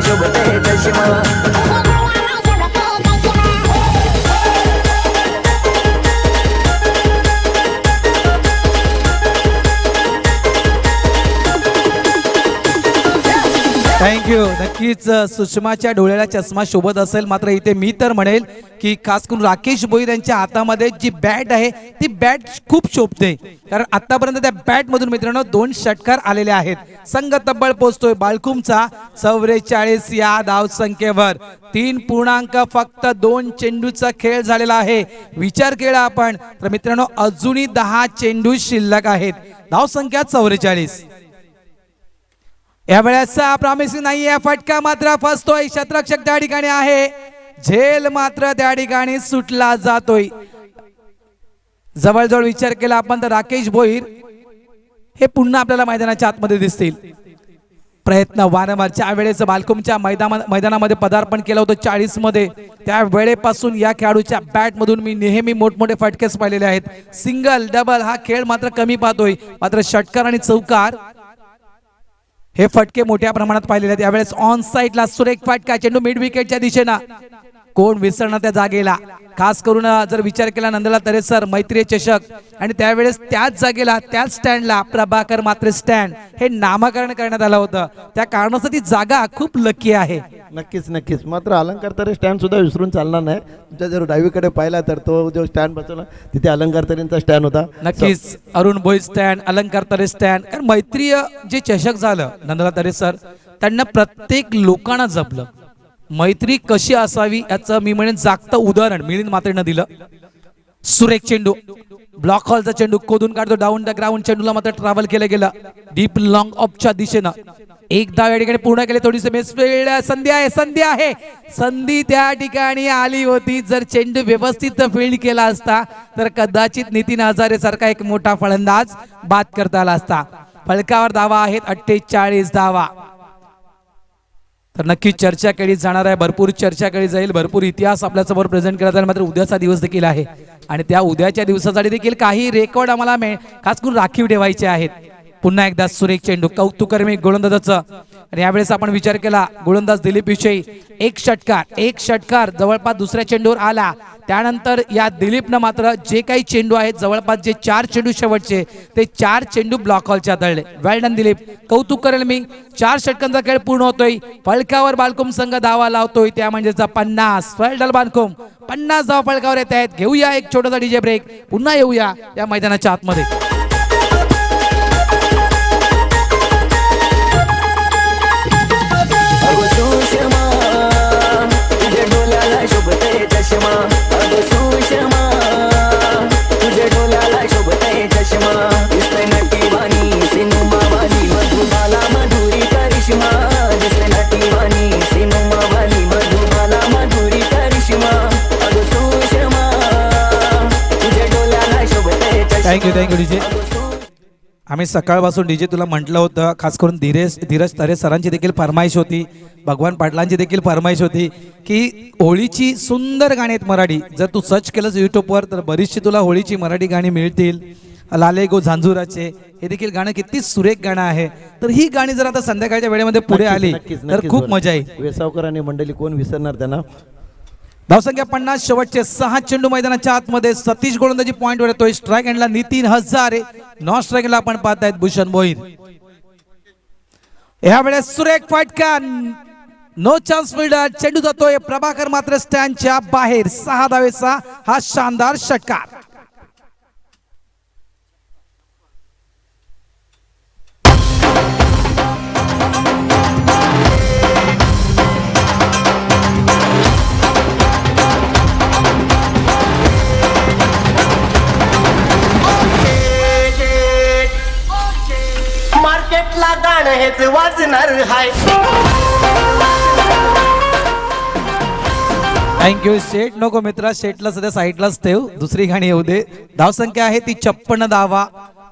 शोभते चष्मा थँक्यू। नक्कीच सुषमाच्या डोळ्याला चष्मा शोभत असेल, मात्र इथे मी तर म्हणेल की खास करून राकेश भोईर यांच्या हातामध्ये जी बॅट आहे ती बॅट खूप शोभते, कारण आतापर्यंत त्या बॅट मधून मित्रांनो 2 षटकार आलेले आहेत। संघ तब्बल पोहोचतोय बालकुमचा 44 या धाव संख्येवर। 3 पूर्णांक फक्त 2 चेंडूचा खेळ झालेला आहे। विचार केला आपण तर मित्रांनो अजूनही 10 चेंडू शिल्लक आहेत। धाव संख्या 44। या वेळेचा प्रॉमिसिंग नाहीये, फटका मात्र फसतोय। क्षेत्ररक्षक त्या ठिकाणी आहे, झेल मात्र त्या ठिकाणी सुटला जातोय। जवळजवळ विचार केला आपण तर राकेश भोईर हे पुन्हा आपल्याला मैदानाच्या आतमध्ये दिसतील। प्रयत्न वारंवार ज्या वेळेस बालकुमच्या मैदानामध्ये पदार्पण केलं होतं 40 मध्ये, त्या वेळेपासून या खेळाडूच्या बॅट मधून मी नेहमी मोठमोठे फटकेच पाहिलेले आहेत। सिंगल डबल हा खेळ मात्र कमी पाहतोय, मात्र षटकार आणि चौकार हे फटके मोठ्या प्रमाणात पाहिलेले आहेत। यावेळेस ऑन साइडला सुरेख फटका, चेंडू मिड विकेटच्या दिशेने, कोण विसरणार त्या जागेला। खास करून जर विचार केला नंदलाल तरेसर मैत्री चषक आणि त्यावेळेस त्याच जागेला त्याच स्टँडला प्रभाकर मात्र स्टँड हे नामकरण करण्यात आलं होतं, त्या कारणासाठी ती जागा खूप लकी आहे। नक्कीच नक्कीच। मात्र अलंकार तरे स्टँड सुद्धा विसरून चालणार नाही। तुमच्या जर डावीकडे पाहिला तर तो जो स्टँड बसवला तिथे अलंकार तरेंचा स्टँड होता। नक्कीच अरुण भोईर स्टँड, अलंकार तरे स्टँड, कारण मैत्रीय जे चषक झालं नंदलाल तरेसर त्यांना प्रत्येक लोकांना जपलं। मैत्री कशी असावी याचं मी म्हणेन जागतं उदाहरण मिलिंद मात्रेनं दिलं। सुरेख चेंडू, ब्लॉक हॉलचा चेंडू खोदून काढतो डाऊन द ग्राउंड, चेंडूला मात्र ट्रॅव्हल केलं गेलं डीप लॉंग ऑफच्या दिशेनं। एक धाव या ठिकाणी पूर्ण केले, थोडीशी मिसफील्ड, संधी आहे संधी त्या ठिकाणी आली होती। जर चेंडू व्यवस्थित फील्ड केला असता तर कदाचित नितीन हजारे सारखा एक मोठा फलंदाज बाद करता आला असता। फलकावर धावा आहेत 48 धावा। तर नक्की चर्चा केली जाणार आहे, भरपूर चर्चा केली जाईल, भरपूर इतिहास आपल्या समोर प्रेझेंट केला जाईल। मात्र उद्याचा दिवस देखील आहे आणि त्या उद्याच्या दिवसासाठी देखील काही रेकॉर्ड आम्हाला खास करून राखीव ठेवायचे आहेत। पुन्हा एकदा सुरेख चेंडू, कौतुकर्मी गोलंदाजाचं, आणि यावेळेस आपण विचार केला गोलंदाज दिलीप विषयी एक षटकार जवळपास दुसऱ्या चेंडूवर आला। त्यानंतर या दिलीपनं मात्र जे काही चेंडू आहेत जवळपास जे 4 चेंडू शेवटचे ते 4 चेंडू ब्लॉक हॉलच्या तळले। वेल डन दिलीप, कौतुक करेल मी। 4 षटकांचा खेळ पूर्ण होतोय, फलकावर बालकुम संघ धावा लावतोय, त्या म्हणजे 50। वेल डन बालकुम, 50 धावा फलकावर येत आहेत। घेऊया एक छोटासा डीजे ब्रेक, पुन्हा येऊया या मैदानाच्या आतमध्ये। शोभते चष्मा अगं सुषमा, तुझे डोल्याला शोभते चष्मा, दिसते नटीवाणी सिनेमावाली मधुबाला माधुरी करिश्मा, दिसते नटीवाणी सिनेमावाली मधुबाला माधुरी करिश्मा, अगं सुषमा, तुझे डोल्याला शोभते चष्मा। Thank you DJ. आम्ही सकाळपासून डीजे तुला म्हटलं होतं, खास करून धीरज तरे सरांची देखील फरमाईश होती, भगवान पाटलांची देखील फरमाईश होती की होळीची सुंदर गाणी आहेत मराठी। जर तू सर्च केलंस यूट्यूबवर तर बरीचशी तुला होळीची मराठी गाणी मिळतील। लाले गो झांजुराचे हे देखील गाणं किती सुरेख गाणं आहे। तर ही गाणी जर आता संध्याकाळच्या वेळेमध्ये पुढे आली तर खूप मजा येईल। वेसावकर आणि मंडळी कोण विसरणार त्यांना। धावसंख्या 50, शेवटचे 6 चेंडू मैदानाच्या आतमध्ये। सतीश गोलंदाजी पॉइंटवर येतोय, स्ट्राइक एंडला नितीन हजारे, नॉन स्ट्राइक एंडला आपण पाहतायत भूषण भोईर। यावेळेस सुरेख फटका, नो चान्स फिल्डर, चेंडू जातोय प्रभाकर मात्र स्टँडच्या बाहेर। 6 धावेचा हा शानदार षटकार। मार्केटला गाणं हेच वाजणार हाय। थँक्यू शेट, नको मित्रा, शेटला सध्या साईडलाच ठेव, दुसरी गाणी येऊ दे। धावसंख्या आहे ती 56 धावा,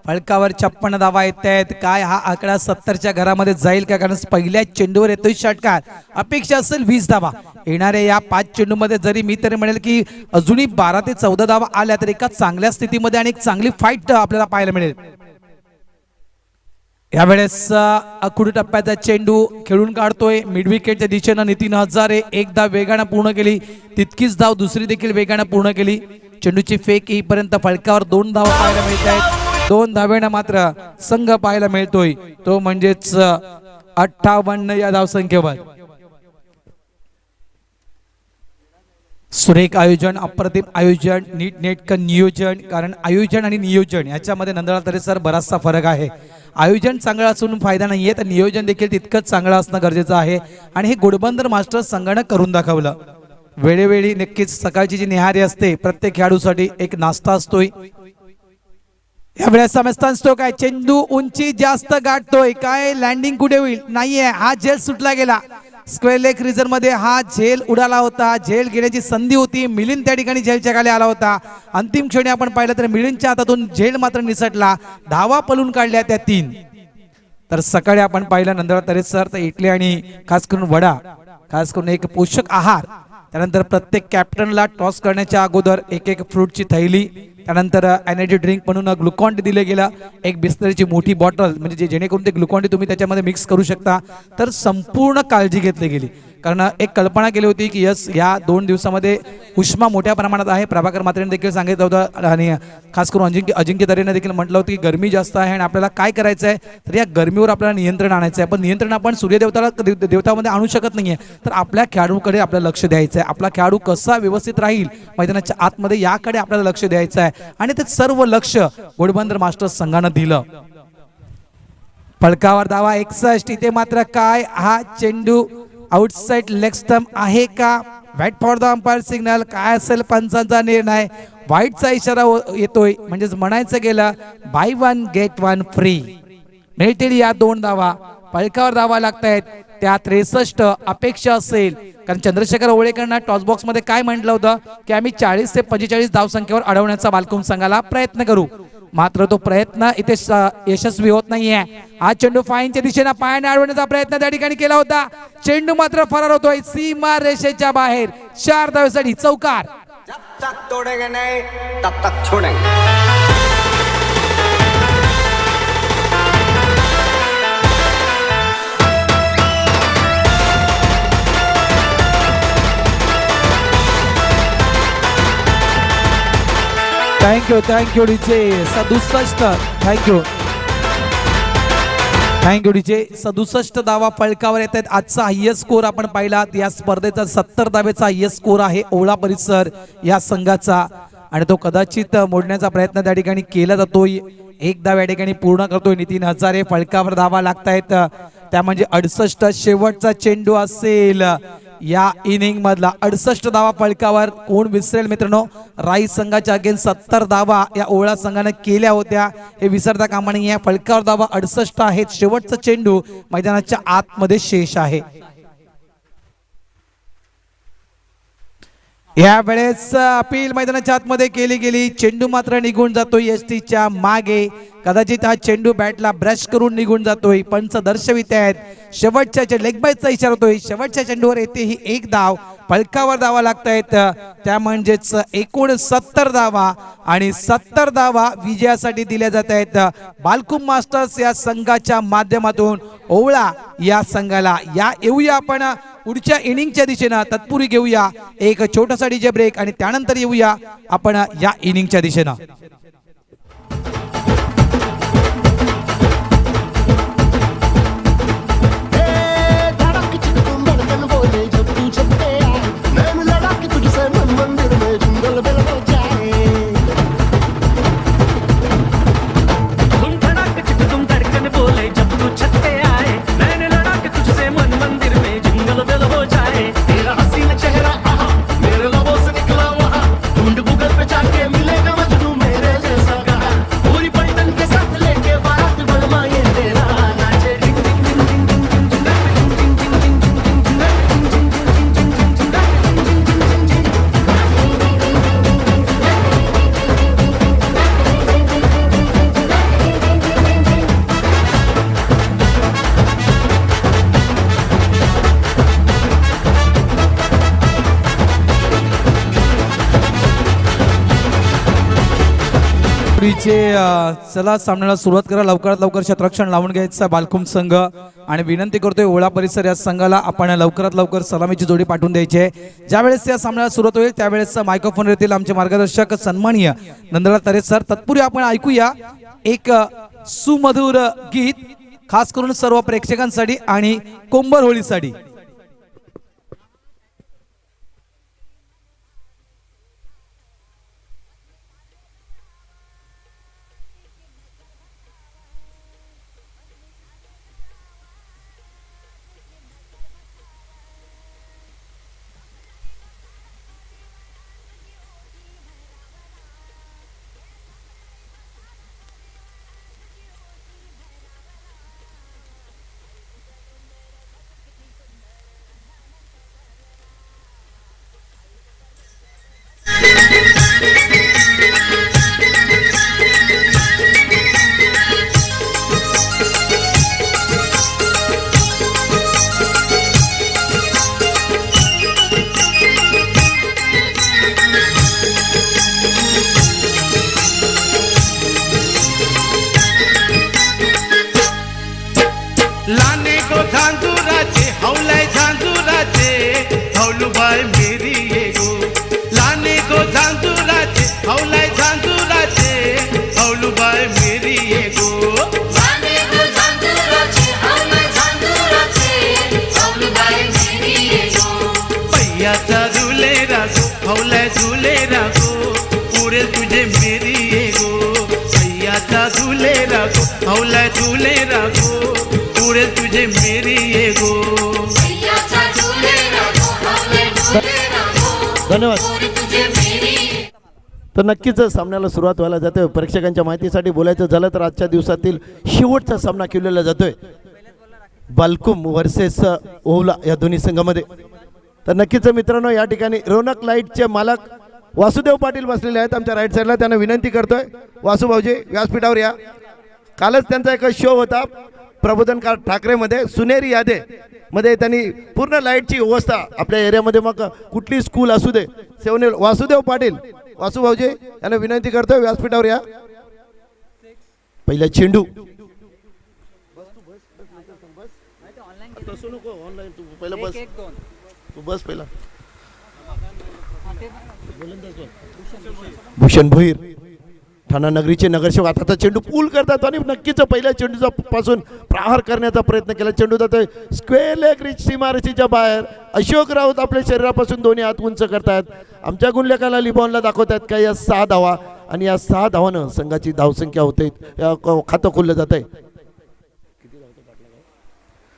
फलकावर 56 धावा येत आहेत। काय हा आकडा 70च्या घरामध्ये जाईल का, कारण पहिल्या चेंडूवर येतोय षटकार, अपेक्षा असेल 20 धावा। येणाऱ्या या 5 चेंडूमध्ये जरी मी तरी म्हणेल की अजूनही 12 ते 14 धावा आल्या तर एका चांगल्या स्थितीमध्ये आणि एक चांगली फाईट आपल्याला पाहायला मिळेल। यावेळेस अखुड टप्प्याचा चेंडू खेळून काढतोय मिड विकेटच्या दिशेनं नितीन हजारे. एकदा वेगानं पूर्ण केली, तितकीच धाव दुसरी देखील वेगानं पूर्ण केली. चेंडूची फेक येईपर्यंत फलकावर 2 धावा पाहायला मिळत आहेत. 2 धावेनं मात्र संघ पाहायला मिळतोय, तो म्हणजेच 58 या धावसंख्येवर. सुरेख आयोजन, अप्रतिम आयोजन, नीटनेटकं नियोजन. कारण आयोजन आणि नियोजन याच्यामध्ये नंदलाल तरे सर बराचसा फरक आहे. आयोजन चांगलं असून फायदा नाहीये, तर नियोजन देखील तितकंच चांगलं असणं गरजेचं आहे. आणि हे गुडबंदर मास्टर संघानं करून दाखवलं. वेळोवेळी नक्कीच सकाळची जी निहारी असते प्रत्येक खेळाडूसाठी एक नाश्ता असतोय. यावेळेस समजताना असतो काय, चेंडू उंची जास्त गाठतोय, काय लँडिंग कुठे होईल नाहीये. हा झेल सुटला गेला. स्क्वेअर लेग रिझन मध्ये हा झेल उडाला होता. झेल घेण्याची संधी होती. मिलिंद त्या ठिकाणी झेलच्या खाली आला होता. अंतिम क्षणी आपण पाहिलं तर मिलिंदच्या हातातून झेल मात्र निसटला. धावा पळून काढल्या त्या 3. तर सकाळी आपण पाहिलं नंदलाल तरे सर तर इडली आणि खास करून वडा, खास करून एक पोषक आहार, त्यानंतर प्रत्येक कॅप्टनला टॉस करण्याच्या अगोदर एक फ्रूटची थैली, त्यानंतर एनर्जी ड्रिंक म्हणून ग्लुकॉन डी दिले गेला. एक बिस्लरीची मोठी बॉटल, म्हणजे जेणेकरून ते ग्लुकॉन डी तुम्ही त्याच्यामध्ये मिक्स करू शकता. तर संपूर्ण काळजी घेतली गेली. कारण एक कल्पना केली होती की यस या 2 दिवसामध्ये उष्मा मोठ्या प्रमाणात आहे. प्रभाकर मात्रेने देखील सांगितलं होतं आणि खास करून अजिंक्य तरेने देखील म्हटलं होतं की गरमी जास्त आहे आणि आपल्याला काय करायचं आहे, तर या गरमीवर आपल्याला नियंत्रण आणायचं आहे. पण नियंत्रण आपण देवतामध्ये आणू शकत नाहीये. तर आपल्या खेळाडूकडे आपल्याला लक्ष द्यायचं आहे. आपला खेळाडू कसा व्यवस्थित राहील मैदानाच्या आतमध्ये याकडे आपल्याला लक्ष द्यायचं आहे. आणि ते सर्व लक्ष घोडबंदर मास्टर्स संघानं दिलं. फलकावर धावा 61. इथे मात्र काय, हा चेंडू आउटसाइड लेग स्टंप आहे का, white for the umpire signal, काय असेल पंचांचा निर्णय. व्हाईटचा इशारा येतोय, म्हणजेच म्हणायचं गेलं बाय 1 गेट 1 फ्री. मिळतील या 2 धावा. फलकावर धावा लागतायत त्या 63 अपेक्षा असेल. कारण चंद्रशेखर ओळेकरांना टॉस बॉक्स मध्ये काय म्हटलं होतं की आम्ही 40 ते 45 धावसंख्येवर अडवण्याचा बालकुम संघाला प्रयत्न करू. मात्र तो प्रयत्न इथे यशस्वी होत नाहीये. हा चेंडू फाईनच्या दिशेने पायाने अडवण्याचा प्रयत्न त्या ठिकाणी केला होता. चेंडू मात्र फरार होतोय सीमा रेषेच्या बाहेर. 4 धावेसाठी चौकार. जब तक तोड़ेंगे नहीं तब तक छोड़ेंगे. Thank you DJ 67. थँक्यू डीजे 67 धावा फलकावर येत आहेत. आजचा हायएस्ट स्कोर आपण पाहिला या स्पर्धेचा 70 धावेचा हायएस्ट स्कोर आहे ओवळा परिसर या संघाचा. आणि तो कदाचित मोडण्याचा प्रयत्न त्या ठिकाणी केला जातोय. 1 धाव या ठिकाणी पूर्ण करतोय नितीन हजारे. फलकावर धावा लागतायत त्या म्हणजे 68. शेवटचा चेंडू असेल या इनिंग मधला. 68 धावा फलकावर. कोण विसरेल मित्रांनो, राईस संघाच्या अगेन्स्ट 70 धावा या ओवळा संघाने केल्या होत्या, हे विसरता कामा नये. फलकावर धावा 68 आहेत. शेवटचा चेंडू मैदानाच्या आतमध्ये शेष आहे. या वेळेस अपील मैदानाच्या आतमध्ये केली गेली. चेंडू मात्र निघून जातोय एसटीच्या मागे. कदाचित हा चेंडू बॅटला ब्रश करून निघून जातोय. पंच दर्शवित आहेत. शेवटच्या लेग बायचा इशारा होतोय. शेवटच्या चेंडूवर येते ही 1 धाव. फलकावर धावा लागतायत त्या म्हणजेच एकूण 70 धावा आणि 70 धावा विजयासाठी दिल्या जात आहेत बालकुम मास्टर्स या संघाच्या माध्यमातून ओवळा या संघाला. या येऊया आपण पुढच्या इनिंगच्या दिशेनं. तत्पूर्वी घेऊया एक छोटासा डीजे ब्रेक आणि त्यानंतर येऊया आपण या इनिंगच्या दिशेनं. चेहरा मेरे लबों से निकला वहाँ ढूंढ गूगल पे जाके मिलेगा मजनू मेरे विजय चला सामन्याला सुरुवात करा. लवकरात लवकर क्षेत्ररक्षण लावून घ्यायचं बालकुम संघ आणि विनंती करतोय ओळा परिसर या संघाला आपण लवकरात लवकर सलामीची जोडी पाठवून द्यायची आहे. ज्यावेळेस या सामन्याला सुरुवात होईल त्यावेळेस मायक्रोफोन येतील आमचे मार्गदर्शक सन्माननीय नंदलाल तरे सर. तत्पूर्वी आपण ऐकूया एक सुमधुर गीत खास करून सर्व प्रेक्षकांसाठी आणि कोंबर होळीसाठी. लाने को झांझुराचे हौलाय झांझुराचे हौलूबाई मेरी ये गो. लाने को झांझुराचे हौलाय झांझुराचे हौलूबाई मेरी ये गो. लाने को झांझुराचे हौलाय झांझुराचे हौलूबाई मेरी ये गो. पैयाचा झुले रागो हौलाय झुले रागो उडेल तुझे मेरी ये गो. पैयाचा झुले रागो हौलाय झुले रागो उडेल तुझे मेरी ये गो. सैयाचा झुले रागो हौले झुले रागो धन्यवाद. ओरे तुझे मेरी. तर नक्कीच सामन्याला सुरुवात व्हायला जाते. प्रेक्षकांच्या माहितीसाठी बोलायचं झालं तर आजच्या दिवसातील शेवटचा सामना केलेला जातोय बालकुम वर्सेस ओवला या दोन्ही संघामध्ये. तर नक्कीच मित्रांनो या ठिकाणी रौनक लाईटचे मालक वासुदेव पाटील बसलेले आहेत आमच्या राईट साईडला. त्यांना विनंती करतोय वासू भाऊजी व्यासपीठावर या. कालच त्यांचा एक शो होता प्रबोधन ठाकरेमध्ये सुनेरी यादे मध्ये त्यांनी पूर्ण लाईटची व्यवस्था आपल्या एरियामध्ये मग कुठली स्कूल असू दे सेवन वासुदेव पाटील वासू भाऊजी यांना विनंती करतोय व्यासपीठावर या. पहिला चेंडू बस पहिला भूषण भोईर ठाणा नगरीचे नगरसेवक आता चेंडू पूल करतात आणि नक्कीच पहिल्या चेंडूचा पासून प्रहार करण्याचा प्रयत्न केला. चेंडू जातोय स्क्वेअर लेग रिच सीमारेषेच्या बाहेर. अशोक राऊत आपल्या शरीरापासून दोन्ही हात उंच करतात. आमच्या गुणलेखाला लिबॉनला दाखवतात का या 6 धावा आणि या 6 धावानं संघाची धावसंख्या होते खातं खोललं जात आहे.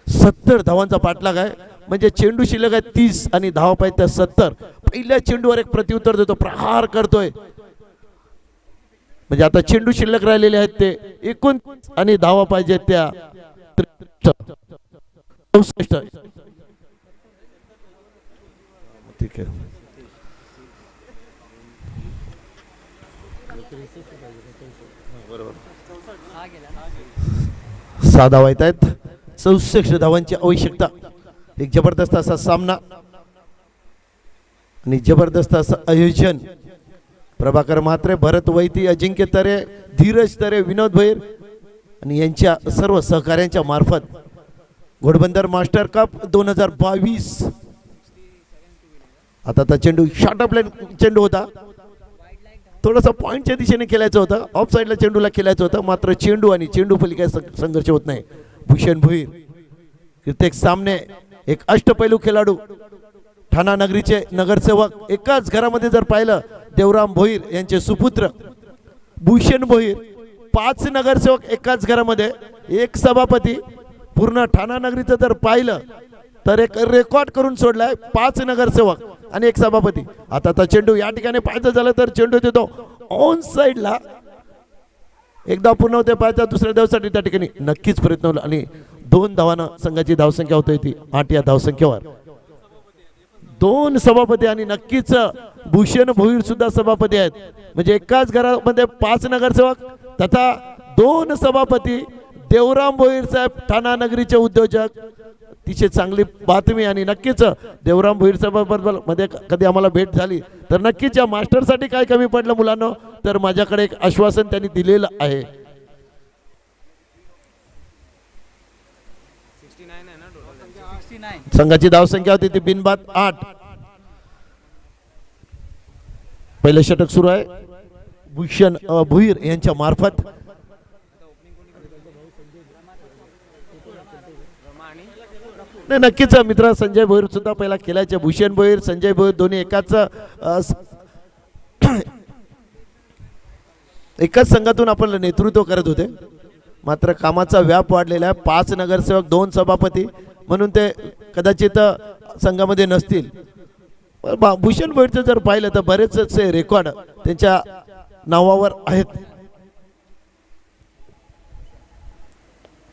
70 धावांचा पाठलाग आहे म्हणजे चेंडू शिल्लक आहे 30 आणि धावा पाहिजे त्या 70. पहिल्या चेंडूवर एक प्रत्युत्तर देतो प्रहार करतोय म्हणजे आता चेंडू शिल्लक राहिलेले आहेत ते 29 आणि धावा पाहिजे त्या 64. ठीक आहे. सहा धावा येत आहेत 64 धावांची आवश्यकता. एक जबरदस्त असा सामना आणि जबरदस्त असं आयोजन. प्रभाकर म्हात्रे भरत वैती अजिंक्य तरे धीरज तरे विनोद भैर आणि यांच्या सर्व सहकार्यांच्या मार्फत घोडबंदर मास्टर कप 2022. आता चेंडू शॉर्ट ऑफ लाईन चेंडू होता थोडासा पॉईंटच्या दिशेने खेळायचं होतं ऑफ साईडला चेंडूला खेळायचं होतं मात्र चेंडू आणि चेंडू पली काय संघर्ष होत नाही. भूषण भोईर कित्येक सामने एक अष्टपैलू खेळाडू ठाणा नगरीचे नगरसेवक एकाच घरामध्ये जर पाहिलं देवराम भोईर यांचे सुपुत्र भूषण भोईर 5 नगरसेवक एकाच घरामध्ये एक सभापती. पूर्ण ठाणा नगरीचं जर पाहिलं तर एक रेकॉर्ड करून सोडलाय 5 नगरसेवक आणि एक सभापती. आता चेंडू या ठिकाणी पाहायचं झालं तर चेंडू देतो ऑन साईडला एकदा पूर्ण होते पाहायचा दुसऱ्या धावसाठी त्या ठिकाणी नक्कीच प्रयत्न होईल आणि 2 धावांना संघाची धावसंख्या होते ती 8 या धावसंख्येवर. 2 सभापती आणि नक्कीच भूषण भोईर सुद्धा सभापती आहेत म्हणजे एकाच घरामध्ये 5 नगरसेवक तथा 2 सभापती. देवराम भोईर साहेब ठाणा नगरीचे उद्योजक अतिशय चांगली बातमी आणि नक्कीच देवराम भोईर बरोबर मध्ये कधी आम्हाला भेट झाली तर नक्कीच या मास्टरसाठी काय कमी पडलं मुलांना तर माझ्याकडे एक आश्वासन त्यांनी दिलेलं आहे. संघाची धावसंख्या होती ती बिनबाद 8. पहिलं षटक सुरू आहे भूषण भोईर यांच्या मार्फत. नाही नक्कीच मित्र संजय भोईर सुद्धा पहिला खेळायचे. भूषण भोईर संजय भोईर दोन्ही एकाच संघातून आपण नेतृत्व करत होते मात्र कामाचा व्याप वाढलेला आहे. 5 नगरसेवक 2 सभापती म्हणून ते कदाचित संघामध्ये नसतील. भूषण भोईरचं जर पाहिलं तर बरेचसे रेकॉर्ड त्यांच्या नावावर आहेत.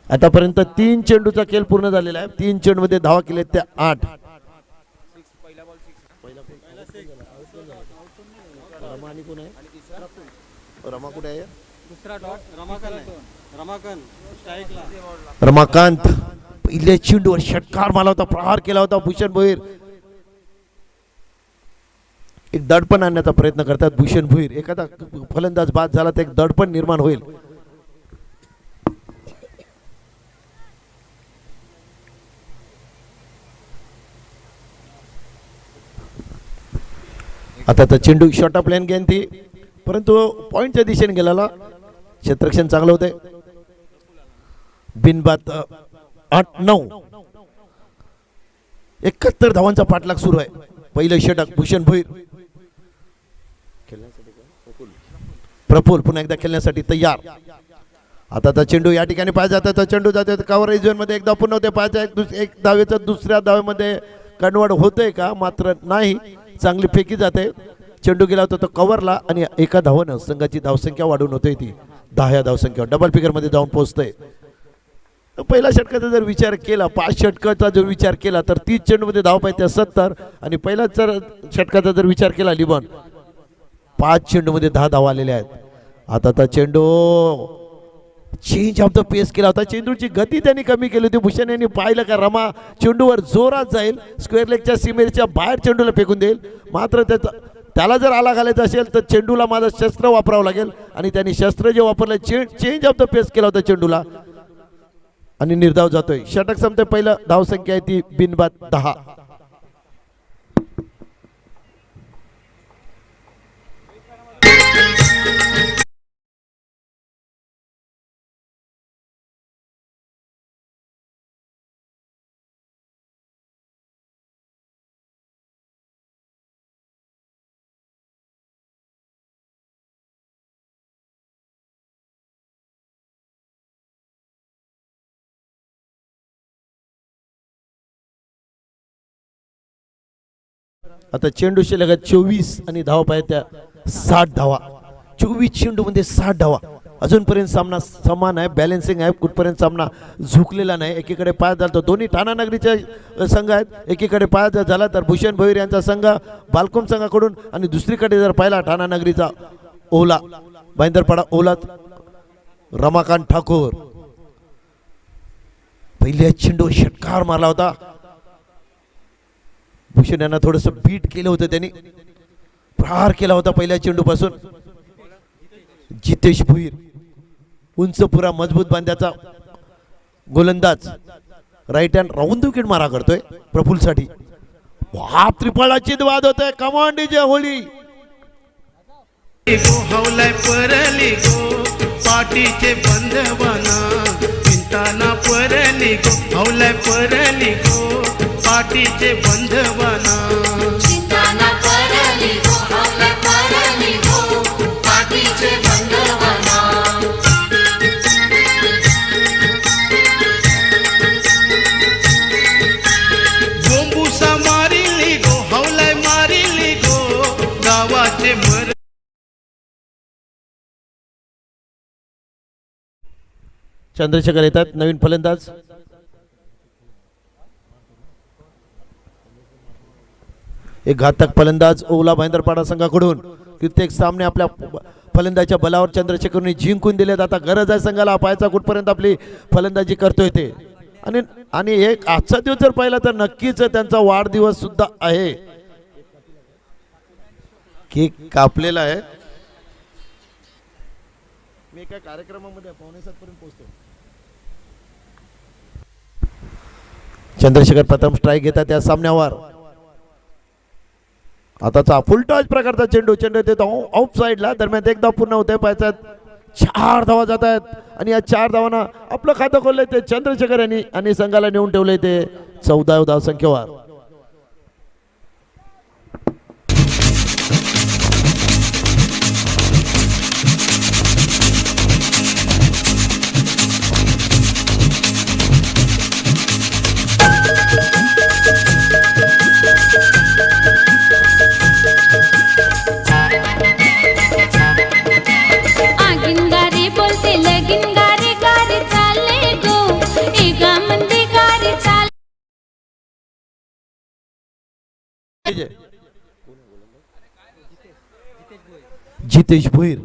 आतापर्यंत 3 चेंडूचा खेळ पूर्ण झालेला आहे. 3 चेंडूमध्ये धावा केले त्या 8. रमाकांत पहिल्या चेंडूवर षटकार मारला होता, प्रहार केला होता भूषण भोईर. एक दडपण आणण्याचा प्रयत्न करतात भूषण भोईर. एखादा फलंदाज बाद झाला तर एक दडपण निर्माण होईल. आता तर चेंडू शॉर्ट ऑफ लाईन गेन ती परंतु पॉइंटच्या दिशेने गेलेला. क्षेत्ररक्षण चांगलं होते. बिनबाद 8-9. 71 धावांचा पाठलाग सुरू आहे. पहिलं षटक भूषण भोईर. प्रफुल्ल पुन्हा एकदा खेळण्यासाठी तयार. आता तर चेंडू या ठिकाणी पाय जातात तर चेंडू जाते कव्हर झोन मध्ये एकदा पुन्हा होते. पायाच्या एक धावेचं दुसऱ्या धावेमध्ये कन्वर्ट होतंय का मात्र नाही. चांगली फेकी जाते. चेंडू गेला होता तो कव्हरला आणि एका धावानं संघाची धावसंख्या वाढून होते ती 10 या धावसंख्या डबल फिगर मध्ये जाऊन पोहोचतंय. पहिल्या षटकाचा जर विचार केला 5 षटकाचा जर विचार केला तर 30 चेंडूमध्ये धाव पाहिजे 70 आणि पहिल्या जर षटकाचा जर विचार केला लिबॉन 5 चेंडूमध्ये 10 धावा आलेल्या आहेत. आता तर चेंडू चेंज ऑफ द पेस केला होता. चेंडूची गती त्यांनी कमी केली होती. भूषण यांनी पाहिलं का रमा चेंडूवर जोरात जाईल स्क्वेअर लेगच्या सीमेच्या बाहेर चेंडूला फेकून देईल मात्र त्याला जर आला घालायचा असेल तर चेंडूला माझं शस्त्र वापरावं लागेल आणि त्यांनी शस्त्र जे वापरलं चेंज ऑफ द पेस केला होता चेंडूला आणि निर्धाव जातोय. षटक संपते. पहिलं धावसंख्या आहे ती बिनबाद 10. आता चेंडू शिल्लक 24 आणि धावा पाहिजे त्या 60 धावा. 24 चेंडू मध्ये 60 धावा. अजूनपर्यंत सामना समान आहे. बॅलेन्सिंग आहे. कुठपर्यंत सामना झुकलेला नाही. एकीकडे पाय झाला दोन्ही ठाणा नगरीचे संघ आहेत. एकीकडे पाय झाला तर भूषण भोईर यांचा संघ बालकोम संघाकडून आणि दुसरीकडे जर पाहिला ठाणा नगरीचा ओला भाईंदरपाडा ओला रमाकांत ठाकूर. पहिल्या चेंडू षटकार मारला होता. भूषण यांना थोडस बीट केलं होतं. त्यांनी प्रहार केला होता पहिल्या चेंडू पासून. जितेश भोईर उंच पुरा मजबूत बांध्याचा गोलंदाज राईट हँड राऊंड विकेट मारा करतोय प्रफुल्ल साठी. त्रिफळाची वाद होतोय. कमांड डीजे होली हवलाय परली गो पाठीचे बंधवाना चिंताना परली गो हवलाय परली गो पाठीचे बंधवाना चिंताना परली गो हवलाय परली गो पाठीचे बंधवाना गोंबुसा मारिली गो हवलाय मारिली गो गावाचे मर. चंद्रशेखर येतात नवीन फलंदाज. एक घातक फलंदाज ओला भाईंदरपाडा संघाकडून. कित्येक सामने आपल्या फलंदाच्या बलावर चंद्रशेखरने जिंकून दिलेत. आता गरज आहे संघाला पाहायचा कुठपर्यंत आपली फलंदाजी करतोय ते आणि आणि एक आजचा दिवस जर पाहिला तर नक्कीच त्यांचा वाढदिवस सुद्धा आहे. केक कापलेला आहे. मी एका कार्यक्रमामध्ये 6:45 पर्यंत पोहोचतो. चंद्रशेखर प्रथम स्ट्राईक घेतात त्या सामन्यावर. आताचा फुल टॉच प्रकारचा चेंडू येतो ऑफ साईडला. दरम्यान एक धाव पूर्ण होते. पायच्यात 4 धावा जात आहेत आणि या 4 धावांना आपलं खातं खोललंय ते चंद्रशेखर यांनी आणि संघाला नेऊन ठेवलंय ते 14 धाव संख्येवर. जितेश भोईर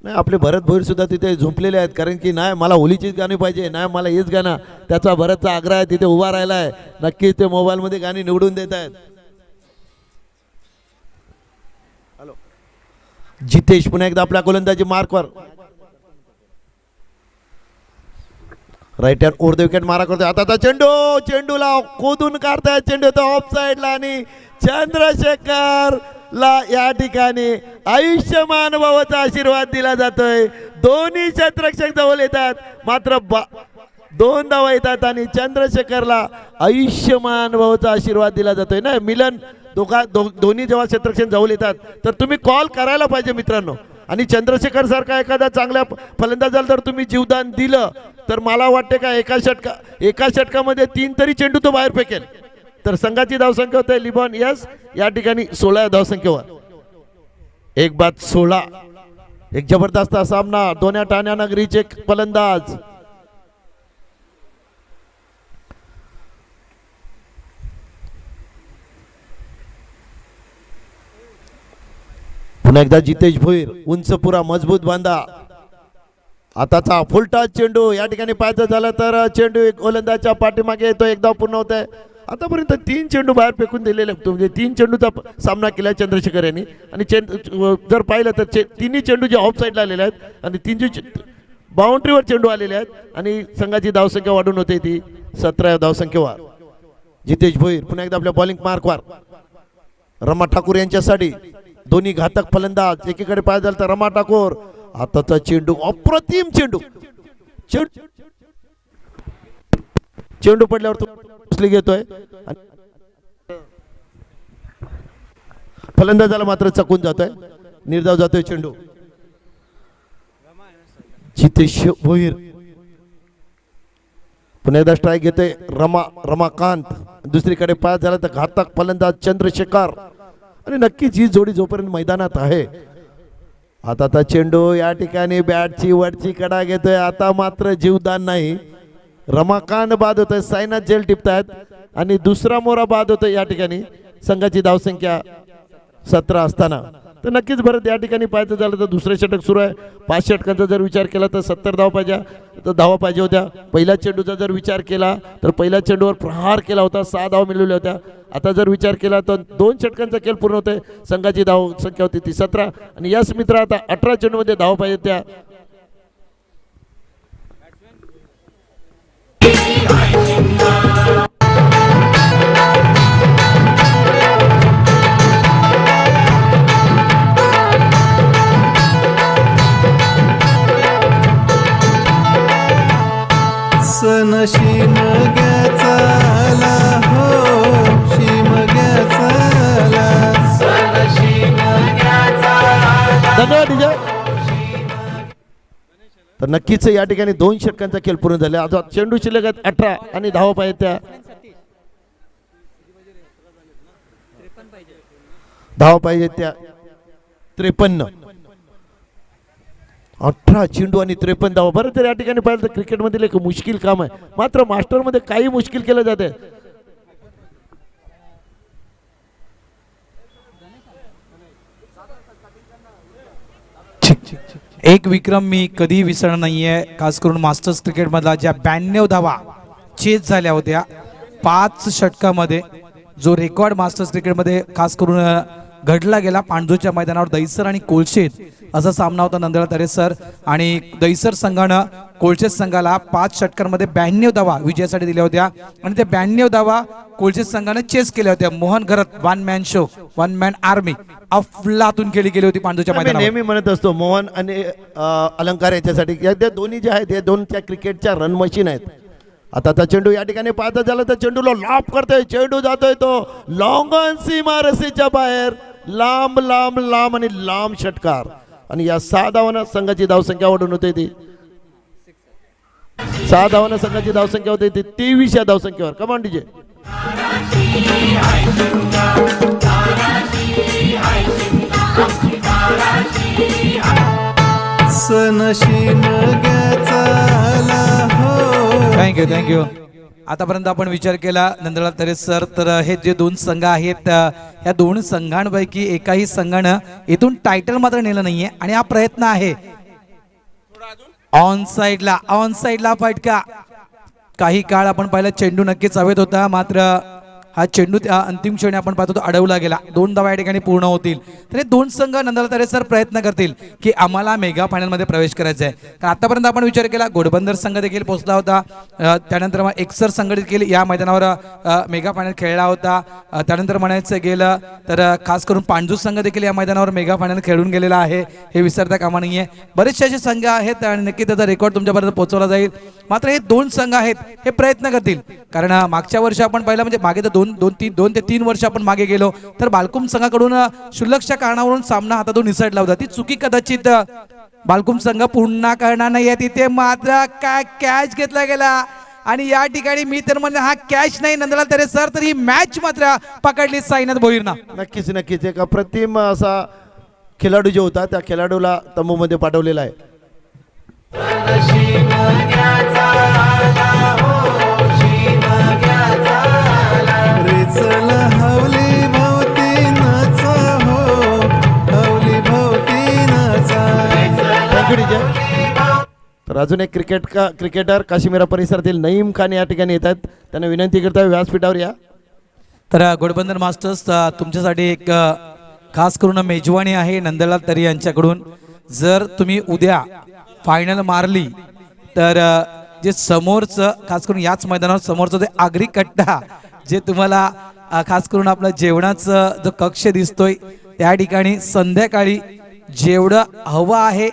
नाही, आपले भरत भोईर सुद्धा तिथे झोपलेले आहेत. कारण की नाही मला होलीचीच गाणी पाहिजे, नाही मला हेच गाणं, त्याचा भरतचा आग्रह आहे. तिथे उभा राहिला आहे. नक्कीच ते मोबाईल मध्ये गाणी निवडून देत आहेत. जितेश पुन्हा एकदा आपल्या गोलंदाजी मार्कवर right hand over the wicket मारा करतोय. आता चेंडूला खोदून काढताय. चेंडू तो ऑफ साइडला आणि चंद्रशेखर ला या ठिकाणी आयुष्यमान भावाचा आशीर्वाद दिला जातोय. दोन्ही क्षेत्ररक्षक जवळ येतात. मात्र 2 धावा येतात आणि चंद्रशेखरला आयुष्यमान भावाचा आशीर्वाद दिला जातोय. ना मिलन दोन्ही जेव्हा क्षेत्ररक्षक जवळ येतात तर तुम्ही कॉल करायला पाहिजे मित्रांनो. आणि चंद्रशेखर सारखा एखादा चांगला फलंदाज झाला तर तुम्ही जीवदान दिलं तर मला वाटते का एका षटकामध्ये 3 तरी चेंडू तो बाहेर फेकेल. तर संघाची धावसंख्या होते लिबॉन यस या ठिकाणी 16 धावसंख्येवर. 1-16. एक जबरदस्त सामना. दोन्ही ठाण्या नगरीचे फलंदाज पुन्हा एकदा जितेश भोईर उंच पुरा मजबूत बांधा. आताचा फुलटॉस चेंडू या ठिकाणी पाहायचं झालं तर चेंडू गोलंदाजच्या पाठीमागे येतो. एकदा पूर्ण होत आहे. आतापर्यंत 3 चेंडू बाहेर फेकून दिलेले म्हणजे 3 चेंडूचा सामना केला चंद्रशेखर यांनी. आणि जर पाहिलं तर तिन्ही चेंडू जे ऑफ साईडला आलेले आहेत आणि 3 बाउंड्रीवर चेंडू आलेले आहेत आणि संघाची धावसंख्या वाढून होते ती 17 धावसंख्येवर. जितेश भोईर पुन्हा एकदा आपल्या बॉलिंग मार्कवर. रमा ठाकूर यांच्यासाठी दोन्ही घातक फलंदाज. एकीकडे पाहायचं झालं तर रमा ठाकूर. आताचा चेंडू अप्रतिम चेंडू पडल्यावर तो उचली घेतोय. फलंदाजाला मात्र चकून जातोय. निर्धाव जातोय चेंडू. जितेश भोईर पुन्हा एकदा स्ट्राईक घेतोय. रमाकांत. दुसरीकडे पास झाला तर घातक फलंदाज चंद्रशेखर. आणि नक्कीच ही जोडी जोपर्यंत मैदानात आहे. आता चेंडू या ठिकाणी बॅटची वरची कडा घेतोय. आता मात्र जीवदान नाही. रमाकांत बाद होतोय. सायनाथ जेल टिपतायत आणि दुसरा मोरा बाद होतोय या ठिकाणी. संघाची धावसंख्या 17 असताना तर नक्कीच भरत या ठिकाणी पाहायचं झालं तर दुसरे षटक सुरू आहे. 5 षटकांचा जर विचार केला तर 70 धावा पाहिजे होत्या. पहिल्या चेंडूचा जर विचार केला तर पहिल्या चेंडूवर प्रहार केला होता. 6 धावा मिळवल्या होत्या. आता जर विचार केला तर 2 षटकांचा खेळ पूर्ण होतोय. संघाची धाव संख्या होती ती 17 आणि यस मित्र आता 18 चेंडूमध्ये धावा पाहिजे त्या. सन शिमग्याचा आला हो शिमग्याचा आला. धन्यवाद विजय. तर नक्कीच या ठिकाणी 2 षटकांचा खेळ पूर्ण झाला. आता चेंडू शिल्लक 18 आणि धावा पाहिजे त्या. धावा पाहिजे त्या 53. 18 चेंडू आणि 53 धावा. बरं तर या ठिकाणी पाहिलं तर क्रिकेटमधील एक मुश्किल काम आहे. मात्र मास्टरमध्ये काही मुश्किल केलं जाते. एक विक्रम मी कधी विसरणार नाहीये. खास करून मास्टर्स क्रिकेट मधला ज्या 92 धावा चेस झाल्या होत्या 5 षटकामध्ये, जो रेकॉर्ड मास्टर्स क्रिकेटमध्ये खास करून घडला गेला. पांडूच्या मैदानावर दहिसर आणि कोलशेत असा सामना होता. नंदलाल तरे सर आणि दहिसर संघानं कोलशेत संघाला 5 षटकांमध्ये 92 धावा विजयासाठी दिल्या होत्या आणि त्या 92 धावा कोलशेत संघाने चेस केल्या होत्या. Mohan Gharat one man show, one man army अफलातून केली गेली होती पांडूच्या मी मैदानावर. नेहमी म्हणत असतो मोहन आणि अलंकार याच्यासाठी या दोन्ही जे आहेत हे दोन त्या क्रिकेटच्या रन मशीन आहेत. आता चेंडू या ठिकाणी पाहता झालं तर चेंडूला लॉप करतोय, चेंडू जातोय तो लॉंग ऑन सीमारसीच्या बाहेर, लांब लांब लांब आणि लांब षटकार. आणि या 6 धावांना संघाची धावसंख्या वाढून होते ती 6 धावांना संघाची धावसंख्या होते ती 23 या धावसंख्येवर. कमान डीजे. थँक्यू. आतापर्यंत आपण विचार केला नंदलाल तरे सर, तर हे जे 2 संघ आहेत या 2 संघांपैकी एकाही संघानं इथून टायटल मात्र नेलं नाहीये आणि हा प्रयत्न आहे ऑन साइडला फटका. काही काळ आपण पाहिलं चेंडू नक्कीच हवेत होता, मात्र हा चेंडू त्या अंतिम क्षणी आपण पाहतो तो अडवला गेला. 2 धावा या ठिकाणी पूर्ण होतील. तर हे 2 संघ नंदलाल तरे सर प्रयत्न करतील की आम्हाला मेगा फायनलमध्ये प्रवेश करायचा आहे. कारण आतापर्यंत आपण विचार केला घोडबंदर संघ देखील पोहोचला होता, त्यानंतर मग एकसर संघ देखील या मैदानावर मेगा फायनल खेळला होता. त्यानंतर म्हणायचं गेलं तर खास करून पांडू संघ देखील या मैदानावर मेगा फायनल खेळून गेलेला आहे, हे विसरता कामा नये. बरेचसे असे संघ आहेत आणि नक्की त्याचा रेकॉर्ड तुमच्यापर्यंत पोहोचवला जाईल. मात्र हे 2 संघ आहेत हे प्रयत्न करतील, कारण मागच्या वर्षी आपण पाहिलं म्हणजे मागे तर 2 ते 3 वर्ष आपण मागे गेलो तर बालकुम संघाकडून क्षुल्लकच्या कारणावरून सामना हातातून निसटला होता. ती चुकी कदाचित बालकुम संघ पुन्हा करणार नाही आहे. तिथे मात्र काय कॅच घेतला गेला आणि या ठिकाणी मी तर म्हणलं हा कॅच नाही नंदलाल तरे सर, तर ही मॅच मात्र पकडली साईनाथ भोईरना. नक्कीच एक अप्रतिम असा खेळाडू जो होता त्या खेळाडूला तंबूमध्ये पाठवलेला आहे. तर अजून एक क्रिकेटर काश्मीरा परिसरातील नईम खान या ठिकाणी येतात. त्यांना विनंती करता व्यासपीठावर या. तर घोडबंदर मास्टर्स तुमच्यासाठी एक खास करून मेजवानी आहे नंदलाल तरे यांच्याकडून. जर तुम्ही उद्या फायनल मारली तर जे समोरचं खास करून याच मैदानावर समोरचं ते आगरी कट्टा जे तुम्हाला खास करून आपलं जेवणाचं जो कक्ष दिसतोय त्या ठिकाणी संध्याकाळी जेवढं हवं आहे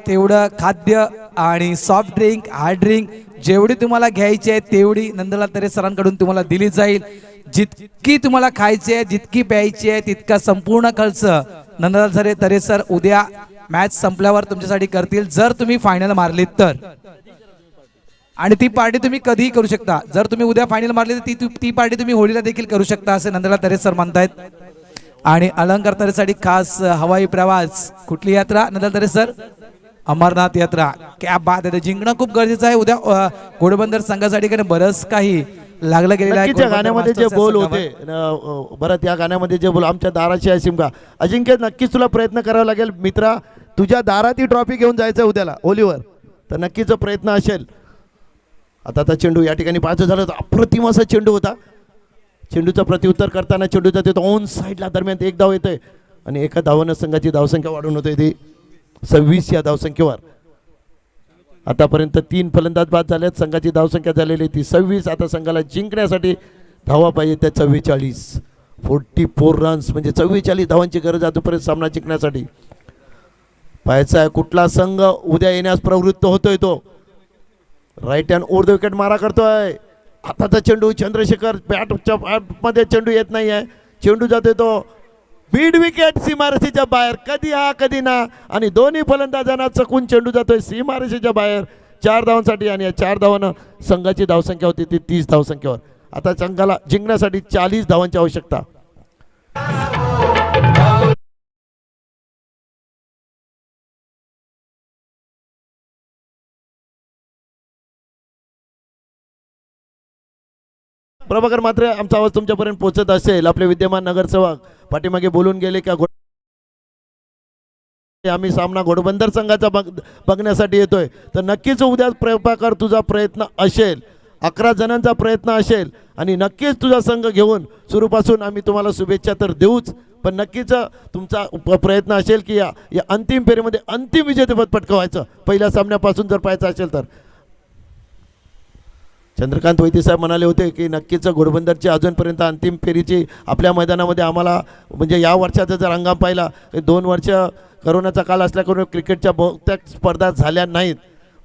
तेवढं खाद्य आणि सॉफ्ट ड्रिंक, हार्ड ड्रिंक जेवढी तुम्हाला घ्यायची आहे तेवढी नंदलाल तरे सरांकडून तुम्हाला दिली जाईल. जितकी तुम्हाला खायची आहे, जितकी प्यायची आहे, तितका संपूर्ण खर्च नंदलाल तरे सर उद्या मॅच संपल्यावर तुमच्यासाठी करतील, जर तुम्ही फायनल मारलीत तर. आणि ती पार्टी तुम्ही कधीही करू शकता. जर तुम्ही उद्या फायनल मारली तर ती पार्टी तुम्ही होळीला देखील करू शकता असे नंदलाल तरे सर म्हणतायत. आणि अलंकार तरेसाठी खास हवाई प्रवास. कुठली यात्रा नंदलाल तरे सर? अमरनाथ यात्रा. क्या बात आहे. जिंकणं खूप गरजेचं आहे उद्या घोडबंदर संघासाठी, कारण बरंच काही लागलं गेलेलं आहे. त्या गाण्यामध्ये जे बोल होते बरं, त्या गाण्यामध्ये जे बोल आमच्या दाराची आहे सिमका. अजिंक्य नक्कीच तुला प्रयत्न करावा लागेल मित्रा, तुझ्या दारात ही ट्रॉफी घेऊन जायचं उद्याला होलीवर, तर नक्कीच प्रयत्न असेल. आता चेंडू या ठिकाणी पाहायचं झालं तर अप्रतिम असा चेंडू होता. चेंडूचं प्रत्युत्तर करताना चेंडूचा ते ऑन साईडला दरम्यान 1 धाव येतोय आणि एका धावानं संघाची धावसंख्या वाढून होते ती 26 या धावसंख्येवर. आतापर्यंत 3 फलंदाज बाद झाल्यात, संघाची धावसंख्या झालेली ती 26. आता संघाला जिंकण्यासाठी धावा पाहिजे त्या 44 रन्स, म्हणजे 44 धावांची गरज आतापर्यंत सामना जिंकण्यासाठी. पाहायचा आहे कुठला संघ उद्या येण्यास प्रवृत्त होतोय. तो right hand over the wicket मारा करतोय. आताचा चेंडू चंद्रशेखर बॅटच्या मध्ये चेंडू येत नाही आहे, चेंडू जातोय तो मिड विकेट सीमारेषेच्या बाहेर. कधी हा कधी ना, आणि दोन्ही फलंदाजांना चकून चेंडू जातोय सीमारेषेच्या बाहेर 4 धावांसाठी. आणि या 4 धावांना संघाची धावसंख्या होती ती 30 धावसंख्येवर. आता संघाला जिंकण्यासाठी 40 धावांची आवश्यकता. प्रभाकर मात्र आमचा आवाज तुमच्यापर्यंत पोहोचत असेल. आपले विद्यमान नगरसेवक पाठीमागे बोलून गेले का आम्ही सामना घोडबंदर संघाचा बघण्यासाठी येतोय, तर नक्कीच उद्या प्रभाकर तुझा प्रयत्न असेल, 11 जणांचा प्रयत्न असेल आणि नक्कीच तुझा संघ घेऊन सुरूपासून आम्ही तुम्हाला शुभेच्छा तर देऊच, पण नक्कीच तुमचा प्रयत्न असेल की या अंतिम फेरीमध्ये अंतिम विजेतेपद पटकवायचं पहिल्या सामन्यापासून जर पाहायचं असेल तर. चंद्रकांत वैद्य साहेब म्हणाले होते की नक्कीच घोडबंदरची अजूनपर्यंत अंतिम फेरीची आपल्या मैदानामध्ये आम्हाला म्हणजे या वर्षाचा जर हंगाम पाहिला 2 वर्ष करोनाचा काल असल्याकडून क्रिकेटच्या बहुतेक स्पर्धा झाल्या नाहीत,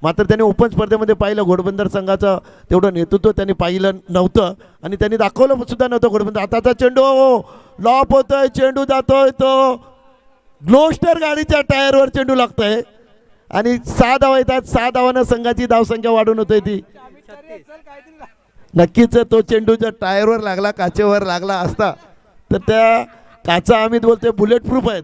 मात्र त्यांनी ओपन स्पर्धेमध्ये पाहिलं घोडबंदर संघाचं तेवढं नेतृत्व त्यांनी पाहिलं नव्हतं आणि त्यांनी दाखवलं सुद्धा नव्हतं. घोडबंदर आताचा चेंडू लॉप होतोय, चेंडू जातोय, तो ग्लोस्टर गाडीच्या टायरवर चेंडू लागतोय आणि 6 धावा येतात. 6 धावानं संघाची धावसंख्या वाढून होते ती. नक्कीच तो चेंडू जर टायरवर लागला, काचेवर लागला असता तर त्या काचा आम्ही बोलतोय बुलेट प्रूफ आहेत,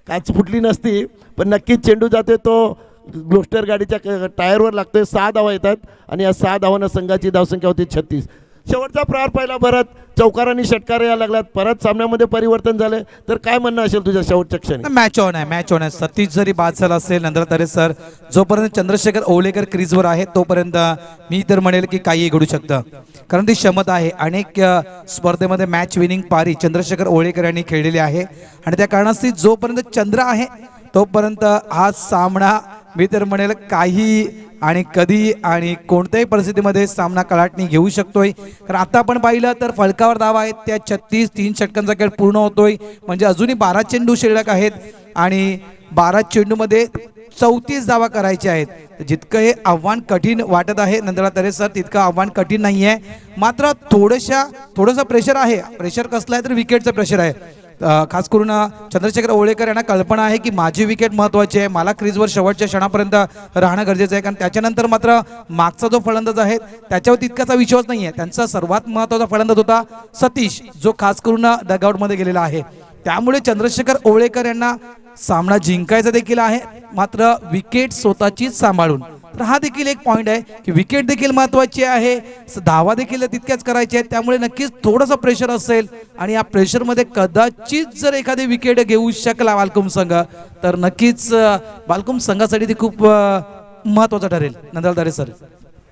काच फुटली नसती, पण नक्कीच चेंडू जाते तो ग्लोस्टर गाडीच्या टायरवर लागतोय. 6 धावा येतात आणि या 6 धावांना संघाची धावसंख्या होती 36. शेवटचा प्रहार पाहिला, परत चौकार आणि षटकार यायला लागलात, परत सामन्यामध्ये परिवर्तन झाले, तर काय म्हणणं असेल तुझ्या शेवटच्या क्षणी? मॅच ऑन आहे. सतीश जरी बाद झाला असेल नंतर तरी सर जोपर्यंत चंद्रशेखर ओवळेकर क्रीजवर आहे तोपर्यंत मी तर म्हणेल की काही घडू शकतं, कारण ती क्षमता आहे. अनेक स्पर्धेमध्ये मॅच विनिंग पारी चंद्रशेखर ओवळेकर यांनी खेळलेली आहे आणि त्या कारणास्तव जोपर्यंत चंद्र आहे तोपर्यंत हा सामना मी तर म्हणेल काही आणि कधी आणि कोणत्याही परिस्थितीमध्ये सामना कलाटणी घेऊ शकतोय. कारण आता आपण पाहिलं तर फलकावर धावा आहेत त्या 36, 3 षटकांचा खेळ पूर्ण होतोय, म्हणजे अजूनही 12 चेंडू शिल्लक आहेत आणि 12 चेंडूमध्ये 34 धावा करायच्या आहेत. जितकं हे आव्हान कठीण वाटत आहे नंदला तरे सर तितकं आव्हान कठीण नाही आहे, मात्र थोडंसं प्रेशर आहे. प्रेशर कसलं आहे तर विकेटचं प्रेशर आहे. खास करून चंद्रशेखर ओवळेकर यांना कल्पना आहे की माझी विकेट महत्त्वाची आहे, मला क्रीजवर शेवटच्या क्षणापर्यंत राहणं गरजेचं आहे, कारण त्याच्यानंतर मात्र मागचा जो फलंदाज आहे त्याच्यावर तितकाचा विश्वास नाही आहे. त्यांचा सर्वात महत्त्वाचा फलंदाज होता सतीश, जो खास करून डगआउटमध्ये गेलेला आहे. त्यामुळे चंद्रशेखर ओवळेकर यांना सामना जिंकायचा देखील आहे, मात्र विकेट स्वतःचीच सांभाळून. तर हा देखील एक पॉईंट आहे की विकेट देखील महत्त्वाची आहे, धावा देखील तितक्याच करायच्या आहेत. त्यामुळे नक्कीच थोडंसं प्रेशर असेल आणि या प्रेशरमध्ये कदाचित जर एखादी विकेट घेऊ शकला बालकुम संघ तर नक्कीच बालकुम संघासाठी ती खूप महत्त्वाचं ठरेल. नंदलदारे सर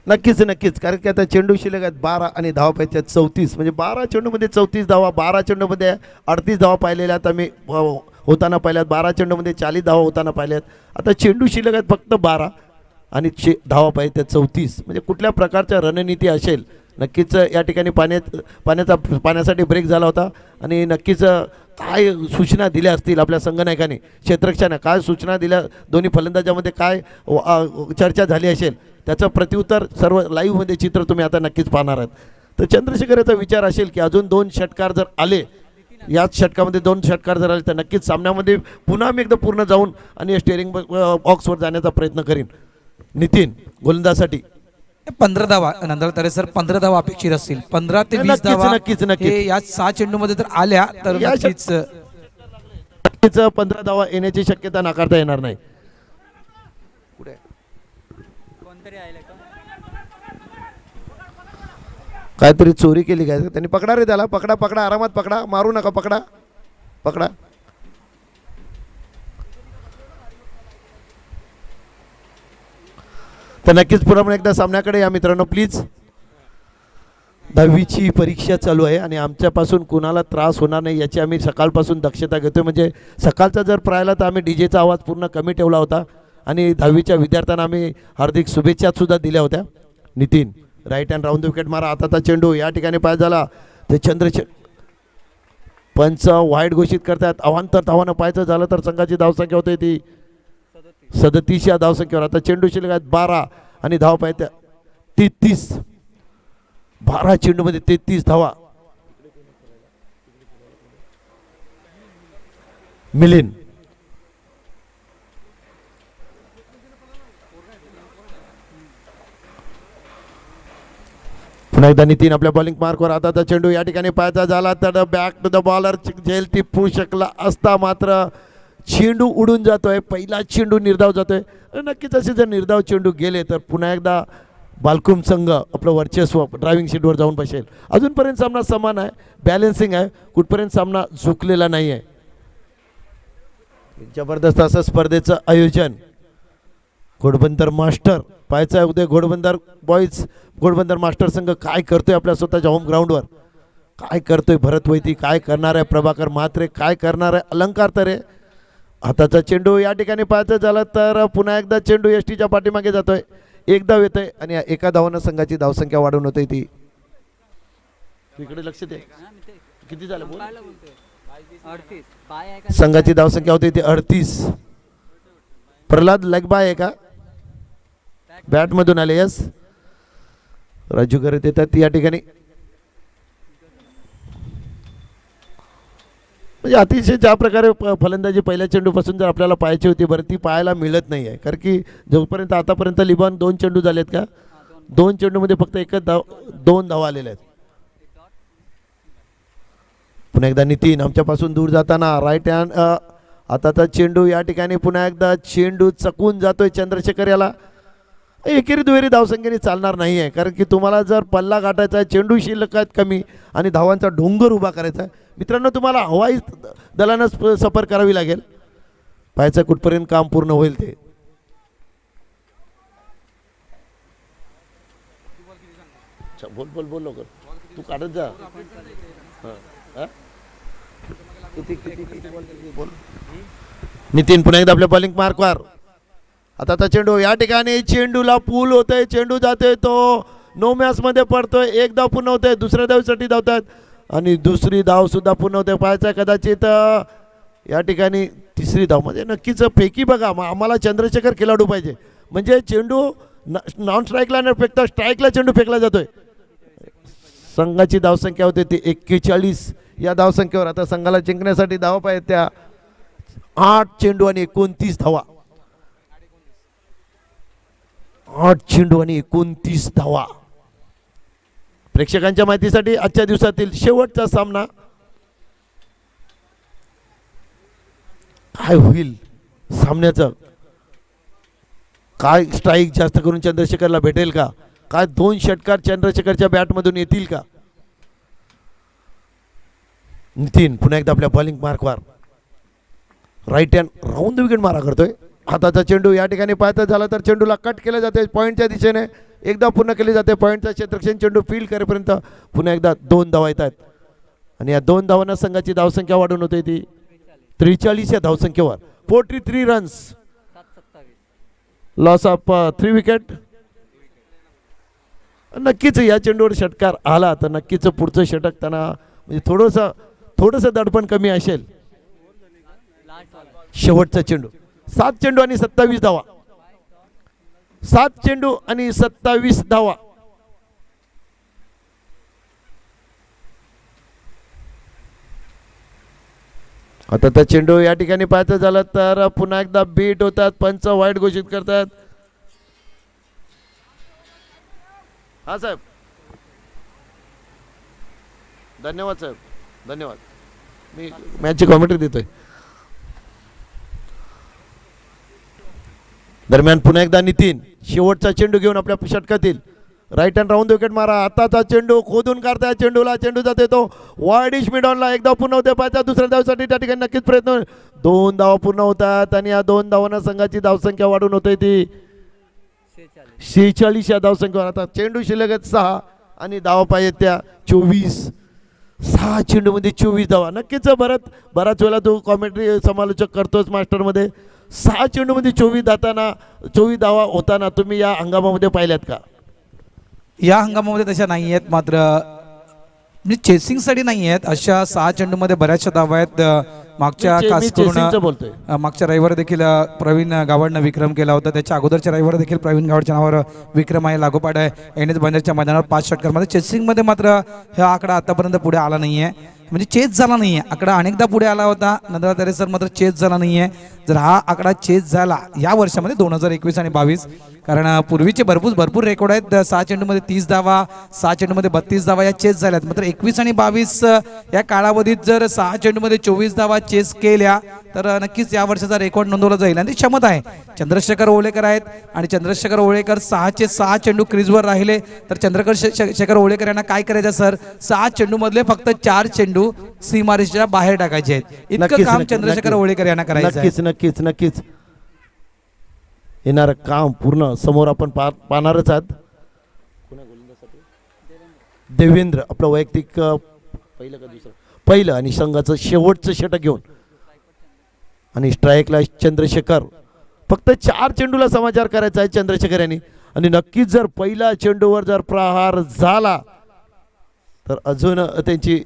नक्कीच, कारण की आता चेंडू शिल्लक आहेत 12 आणि धावा पाहिजे 34, म्हणजे 12 चेंडूमध्ये 34 धावा, 12 चेंडूमध्ये 38 धावा पाहिलेल्या आहेत आम्ही होताना पाहिल्यात, 12 चेंडूमध्ये 40 धावा होताना पाहिल्यात. आता चेंडू शिल्लक आहेत फक्त 12 आणि धावा पाहिजे 34, म्हणजे कुठल्या प्रकारच्या रणनीती असेल. नक्कीच या ठिकाणी पाण्यासाठी ब्रेक झाला होता आणि नक्कीच काय सूचना दिल्या असतील आपल्या संघनायकाने, क्षेत्ररक्षकाने काय सूचना दिल्या, दोन्ही फलंदाजामध्ये काय चर्चा झाली असेल त्याचं प्रत्युत्तर सर्व लाईव्हमध्ये चित्र तुम्ही आता नक्कीच पाहणार आहात. तर चंद्रशेखर याचा विचार असेल की अजून 2 षटकार जर आले, याच षटकामध्ये 2 षटकार जर आले तर नक्कीच सामन्यामध्ये पुन्हा मी एकदा पूर्ण जाऊन आणि स्टेअरिंग बॉक्सवर जाण्याचा प्रयत्न करीन. नितीन गोलंदाजसाठी 15 धावा नंतर तरी सर 15 धावा अपेक्षित असतील, 15 ते 20 धावा नक्कीच या 6 चेंडूमध्ये जर आल्या तर नक्कीच 15 धावा येण्याची शक्यता नाकारता येणार नाही. काहीतरी चोरी केली काय त्यांनी, पकडा रे त्याला, पकडा आरामात पकडा, मारू नका, पकडा. तर नक्कीच पुन्हा एकदा सामन्याकडे या मित्रांनो प्लीज. 10वीची परीक्षा चालू आहे आणि आमच्यापासून कुणाला त्रास होणार नाही याची आम्ही सकाळपासून दक्षता घेतोय. म्हणजे सकाळचा जर पाहिला तर आम्ही डीजेचा आवाज पूर्ण कमी ठेवला होता आणि 10वीच्या विद्यार्थ्यांना आम्ही हार्दिक शुभेच्छा सुद्धा दिल्या होत्या. Nitin right hand round the wicket मारा, आताचा चेंडू या ठिकाणी पास झाला ते पंच वाईट घोषित करतात. अवांतर धावानं पाहायचं झालं तर संघाची धावसंख्या होते ती 37 या धावसंख्येवर. आता चेंडू शिल्लक आहेत 12 आणि धाव पाहिजे 33. 12 चेंडूमध्ये 33 धावा. मिलिंद पुन्हा एकदा नितीन आपल्या बॉलिंग मार्कवर. आता चेंडू या ठिकाणी पाहायचा झाला तर बॅक टू द बॉलर झेल टिपू शकला असता, मात्र चेंडू उडून जातोय. पहिला चेंडू निर्धाव जातोय. नक्कीच असे जर निर्धाव चेंडू गेले तर पुन्हा एकदा बालकुम संघ आपलं वर्चस्व ड्रायव्हिंग शीटवर जाऊन बसेल. अजूनपर्यंत सामना समान आहे, बॅलेन्सिंग आहे, कुठपर्यंत सामना झुकलेला नाही आहे. जबरदस्त असं स्पर्धेचं आयोजन घोडबंदर मास्टर पाहायचं आहे उद्या घोडबंदर बॉईज घोडबंदर मास्टर संघ काय करतोय आपल्या स्वतःच्या होम ग्राउंडवर, काय करतोय भरत वैती, काय करणार आहे प्रभाकर म्हात्रे, काय करणार आहे अलंकार तरे. हाताचा चेंडू या ठिकाणी पाहायचं झालं तर पुन्हा एकदा चेंडू एसटीच्या पाठीमागे जातोय, एक धाव येतोय आणि एका धावानं संघाची धावसंख्या वाढवून होते ती. इकडे लक्ष दे किती झालं बोल. संघाची धावसंख्या होती ती 38. प्रल्हाद लेगबाय आहे का बॅट मधून आले. यस राजू करत येतात या ठिकाणी. म्हणजे अतिशय ज्या प्रकारे फलंदाजी पहिल्या चेंडूपासून जर आपल्याला पाहायची होती बरं ती पाहायला मिळत नाही आहे. कारण की जोपर्यंत आतापर्यंत लिबॉन 2 चेंडू झालेत का, 2 चेंडूमध्ये फक्त एकच धाव 2 धावा आलेल्या आहेत. पुन्हा एकदा नितीन आमच्यापासून दूर जाताना राईट हँड हाताचा चेंडू या ठिकाणी पुन्हा एकदा चेंडू चकून जातोय चंद्रशेखर याला. एकेरी दुहेरी धावसंख्येने चालणार नाही आहे. कारण की तुम्हाला जर पल्ला गाठायचा आहे, चेंडू शिल्लक आहेत कमी आणि धावांचा डोंगर उभा करायचा आहे मित्रांनो, तुम्हाला हवाई दलानं सफर करावी लागेल. पाहायचं कुठपर्यंत काम पूर्ण होईल ते. बोल बोल बोल लवकर तू काढत जा. नितीन पुन्हा एकदा आपल्या बॉलिंग मार्कवर. आता चेंडू या ठिकाणी चेंडूला पूल होतोय, चेंडू जातोय तो नो मॅच मध्ये पडतोय. एक धाव पूर्ण होते, दुसऱ्या धावसाठी धावतात आणि दुसरी धाव सुद्धा पूर्ण होते. पाहायचा कदाचित या ठिकाणी तिसरी धाव म्हणजे नक्कीच फेकी बघा. आम्हाला चंद्रशेखर खेळाडू पाहिजे म्हणजे चेंडू नॉन स्ट्राईकला न फेकता स्ट्राईकला चेंडू फेकला जातोय. संघाची धावसंख्या होते ती 41. या धावसंख्येवर आता संघाला जिंकण्यासाठी धावा पाहिजे त्या 8 चेंडू आणि 29 धावा. 8 चेंडू आणि 29 धावा. प्रेक्षकांच्या माहितीसाठी आजच्या दिवसातील शेवटचा सामना काय होईल सामन्याचं, काय स्ट्राईक जास्त करून चंद्रशेखरला भेटेल का, काय 2 षटकार चंद्रशेखरच्या बॅटमधून येतील का. नितीन पुन्हा एकदा आपल्या बॉलिंग मार्कवर राईट हँड राऊंड विकेट मारा करतोय. हाताचा चेंडू या ठिकाणी पाहायचं झालं तर चेंडूला कट केलं जाते पॉईंटच्या दिशेने, एकदा पूर्ण केली जाते पॉईंटचा क्षेत्ररक्षण. चेंडू फील्ड करेपर्यंत पुन्हा एकदा 2 धावा येतात आणि या 2 धावांना संघाची धावसंख्या वाढून होते ती 43 या धावसंख्येवर. 43 रन्स, लॉस ऑफ 3 विकेट. नक्कीच या चेंडूवर षटकार आला तर नक्कीच पुढचं षटक त्यांना म्हणजे थोडंसं दडपण कमी असेल. शेवटचा चेंडू 7 चेंडू आणि 27 धावा. 7 चेंडू आणि 27 धावा. आता त्या चेंडू या ठिकाणी पाहायचं झालं तर पुन्हा एकदा बीट होतात, पंच वाईट घोषित करतात. हा साहेब धन्यवाद साहेब धन्यवाद. मी मॅचची कॉमेंट्री देतोय. दरम्यान पुन्हा एकदा नितीन शेवटचा चेंडू घेऊन आपल्या षटकातील राईट हँड राऊंड विकेट मारा. आताचा चेंडू खोदून काढताय चेंडूला, चेंडू जाते तो वाईडिश मिडॉनला. एकदा पूर्ण होते पाहिजे दुसऱ्या धावसाठी त्या ठिकाणी नक्कीच प्रयत्न. 2 धावा पूर्ण होतात आणि या 2 धावांना संघाची धावसंख्या वाढून होते ती 46 या धावसंख्येवर. आता चेंडू शिल्लक 6 आणि धावा पाहिजेत त्या 24. 6 चेंडूमध्ये 24 धावा. नक्कीच बराच वेळेला तू कॉमेंट्री समालोचक करतोस मास्टरमध्ये. 6 चेंडूमध्ये 24 धावा होताना तुम्ही या हंगामामध्ये पाहिल्यात का? या हंगामामध्ये तशा नाही आहेत, मात्र म्हणजे चेसिंगसाठी नाही आहेत. अशा 6 चेंडूमध्ये बऱ्याचशा धावा आहेत. मागच्या खास करून मागच्या रविवार देखील प्रवीण गावडनं विक्रम केला होता. त्याच्या अगोदरच्या रविवार देखील प्रवीण गावडच्या नावावर विक्रम आहे लागोपाठ आहे. एनएस बंदरच्या मैदानावर 5 षटकारमध्ये. चेसिंगमध्ये मात्र हा आकडा आतापर्यंत पुढे आला नाही आहे, म्हणजे चेस झाला नाही आहे. आकडा अनेकदा पुढे आला होता नंदरा तरे सर, मात्र चेस झाला नाही आहे. जर हा आकडा चेस झाला या वर्षामध्ये 2021 आणि 22, कारण पूर्वीचे भरपूर रेकॉर्ड आहेत. 6 चेंडूमध्ये 30 धावा, 6 चेंडूमध्ये 32 धावा या चेस झाल्यात. मात्र 21 आणि 22 या कालावधीत जर 6 चेंडूमध्ये 24 धावा चेस केल्या तर नक्कीच या वर्षाचा रेकॉर्ड नोंदवला जाईल आणि ती क्षमता आहे. चंद्रशेखर ओळेकर आहेत आणि चंद्रशेखर ओळेकर 6चे 6 चेंडू क्रीजवर राहिले तर चंद्रशेखर ओळेकर यांना काय करायचं सर? 6 चेंडूमधले फक्त 4 चेंडू चेंडू सीमारेषेच्या बाहेर टाकायचे आहेत. इतकं नक्कीच, काम नक्कीच, चंद्रशेखर नक्कीच. होळेकर यांना करायचं आहे. नक्कीच नक्कीच नक्कीच येणारं काम पूर्ण समोर आपण पाहणारच आहात. देवेंद्र आपलं वैयक्तिक पहिलं का दुसरं पहिलं आणि संघाचं शेवटचं षटक घेऊन आणि स्ट्राईकला चंद्रशेखर. फक्त 4 चेंडूला समाचार करायचा आहे चंद्रशेखर यांनी आणि नक्कीच जर पहिल्या चेंडूवर जर प्रहार झाला तर अजून त्यांची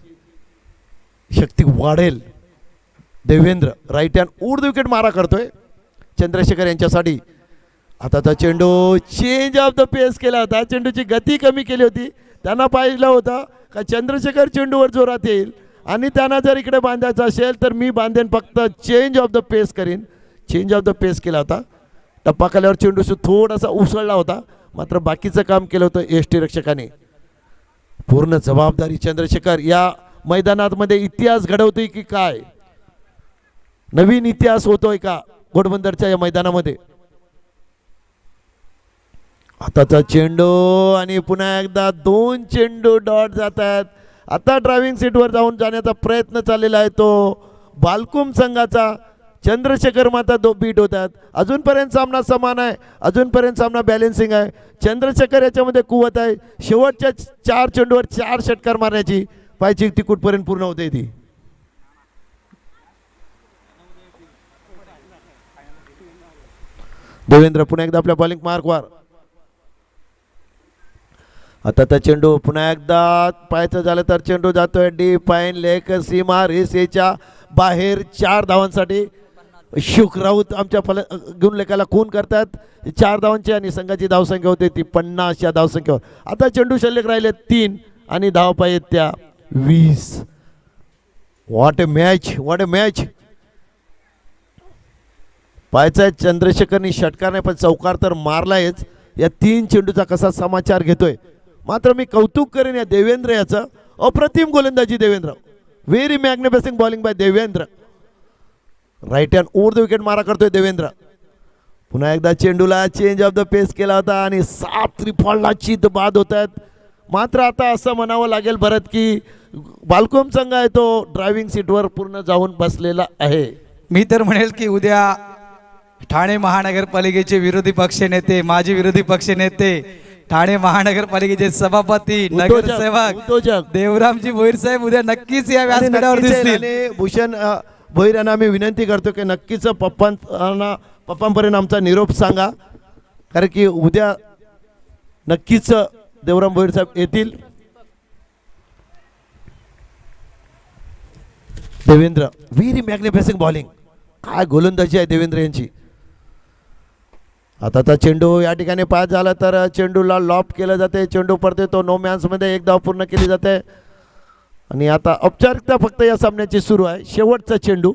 शक्ती वाढेल. देवेंद्र राईट हँड उर्ध विकेट मारा करतोय चंद्रशेखर यांच्यासाठी. आताचा चेंडू चेंज ऑफ द पेस केला होता. चेंडूची गती कमी केली होती. त्यांना पाहिलं होतं का चंद्रशेखर चेंडूवर जोरात येईल आणि त्यांना जर इकडे बांधायचं असेल तर मी बांधेन, फक्त चेंज ऑफ द पेस करीन. चेंज ऑफ द पेस केला होता. टप्पा खाल्यावर चेंडू थोडासा उसळला होता, मात्र बाकीचं काम केलं होतं यष्टी रक्षकाने. पूर्ण जबाबदारी चंद्रशेखर या मैदानामध्ये इतिहास घडवतोय की काय, नवीन इतिहास होतोय का घोडबंदरच्या या मैदानामध्ये. आताचा चेंडू आणि पुन्हा एकदा 2 चेंडू डॉट जात आहेत. आता ड्रायव्हिंग सीटवर जाऊन जाण्याचा प्रयत्न चाललेला आहे तो बालकुम संघाचा. चंद्रशेखर माता 2 बीट होतात. अजूनपर्यंत सामना समान आहे, अजूनपर्यंत सामना बॅलेन्सिंग आहे. चंद्रशेखर याच्यामध्ये कुवत आहे. शेवटच्या 4 चेंडूवर 4 षटकार मारण्याची पाहिजे ती कुठपर्यंत पूर्ण होते ती. देवेंद्र पुन्हा एकदा आपल्या बॉलिंग मार्कवर. आता त्या चेंडू पुन्हा एकदा पाहायचं झालं तर चेंडू जातोय डीप पाईन लेक सीमा रेषेच्या बाहेर. 4 धावांसाठी शुक राऊत आमच्या घेऊन लेखाला खून करतात. 4 धावांची आणि संघाची धावसंख्या होते ती 50 या धावसंख्येवर. आता चेंडू शिल्लक राहिले 3 आणि धावा पाहिजेत त्या 20. What A match, what A match. पाहायचं आहे चंद्रशेखरनी षटकार नाही पण चौकार तर मारलायच. या 3 चेंडूचा कसा समाचार घेतोय. मात्र मी कौतुक करेन या देवेंद्र याचं. अप्रतिम गोलंदाजी Devendra. Very magnificent bowling by Devendra. Right hand over the wicket मारा करतोय देवेंद्र. पुन्हा एकदा चेंडूला चेंज ऑफ द पेस केला होता आणि 7 त्रिफॉलला चित बाद होत आहेत. मात्र आता असं म्हणावं लागेल भरत की बालकोम संघ आहे तो ड्रायव्हिंग सीटवर पूर्ण जाऊन बसलेला आहे. मी तर म्हणेल की उद्या ठाणे महानगरपालिकेचे विरोधी पक्षनेते, माजी विरोधी पक्षनेते, ठाणे महानगरपालिकेचे सभापती, नगरसेवक उद्योजक देवरामजी भोईर साहेब उद्या नक्कीच या व्यासपीठावर दिसतील. आणि भूषण भोईर यांना आम्ही विनंती करतो की नक्कीच पप्पांपर्यंत आमचा निरोप सांगा, कारण की उद्या नक्कीच देवराम भोईर साहेब येतील. Devendra very magnificent bowling. काय गोलंदाजी आहे देवेंद्र यांची. आता चेंडू या ठिकाणी पास झाला तर चेंडूला लॉफ्ट केलं जाते. चेंडू पडते तो नो मॅन्समध्ये 1 धाव पूर्ण केली जाते. आणि आता औपचारिकता फक्त या सामन्याची सुरू आहे. शेवटचा चेंडू.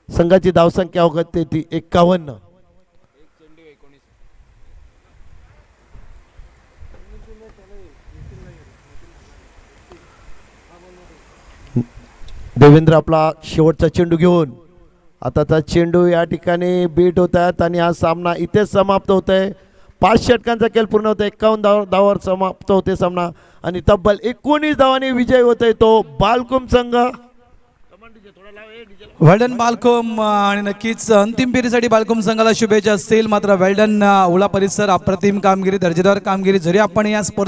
संघाची धावसंख्या होते ती 51. देवेंद्र आपला शेवटचा चेंडू घेऊन. आताचा चेंडू या ठिकाणी बीट होत आहेत आणि हा सामना इथेच समाप्त होत आहे. 5 षटकांचा खेळ पूर्ण होतो. 51 धावावर समाप्त होते सामना आणि तब्बल 19 धावांनी विजय होतोय तो बालकुम संघ. वेल्डन बालकोम. आणि नक्कीच अंतिम फेरीसाठी बालकोम संघाला शुभेच्छा असतील. मात्र वेल्डन उला परिसर अप्रतिम कामगिरी, दर्जेदार कामगिरी. जरी आपण या स्पर्धेत